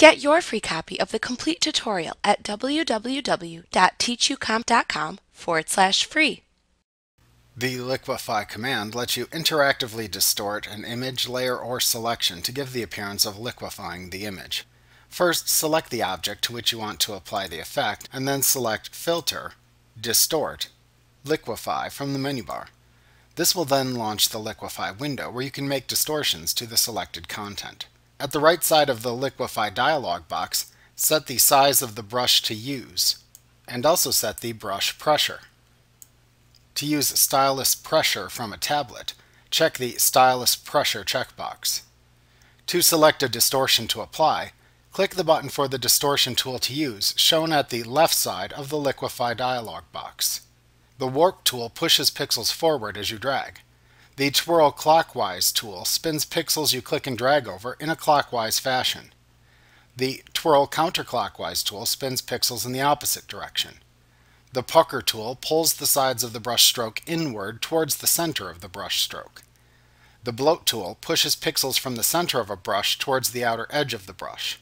Get your free copy of the complete tutorial at www.teachucomp.com/free. The Liquify command lets you interactively distort an image, layer, or selection to give the appearance of liquefying the image. First, select the object to which you want to apply the effect, and then select Filter, Distort, Liquify from the menu bar. This will then launch the Liquify window where you can make distortions to the selected content. At the right side of the Liquify dialog box, set the size of the brush to use, and also set the brush pressure. To use Stylus Pressure from a tablet, check the Stylus Pressure checkbox. To select a distortion to apply, click the button for the distortion tool to use, shown at the left side of the Liquify dialog box. The Warp tool pushes pixels forward as you drag. The Twirl Clockwise tool spins pixels you click and drag over in a clockwise fashion. The Twirl Counterclockwise tool spins pixels in the opposite direction. The Pucker tool pulls the sides of the brush stroke inward towards the center of the brush stroke. The Bloat tool pushes pixels from the center of a brush towards the outer edge of the brush.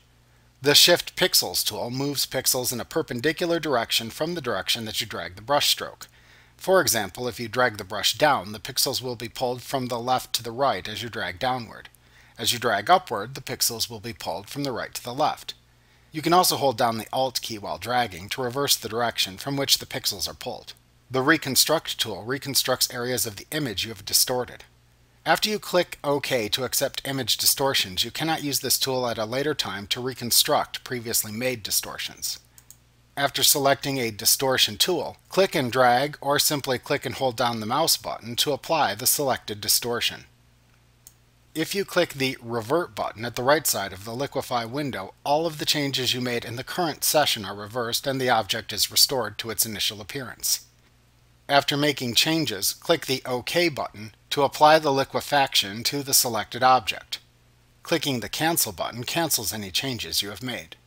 The Shift Pixels tool moves pixels in a perpendicular direction from the direction that you drag the brush stroke. For example, if you drag the brush down, the pixels will be pulled from the left to the right as you drag downward. As you drag upward, the pixels will be pulled from the right to the left. You can also hold down the Alt key while dragging to reverse the direction from which the pixels are pulled. The Reconstruct tool reconstructs areas of the image you have distorted. After you click OK to accept image distortions, you cannot use this tool at a later time to reconstruct previously made distortions. After selecting a distortion tool, click and drag or simply click and hold down the mouse button to apply the selected distortion. If you click the Revert button at the right side of the Liquify window, all of the changes you made in the current session are reversed and the object is restored to its initial appearance. After making changes, click the OK button to apply the liquefaction to the selected object. Clicking the Cancel button cancels any changes you have made.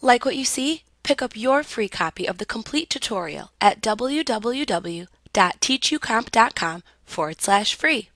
Like what you see? Pick up your free copy of the complete tutorial at www.teachucomp.com/free.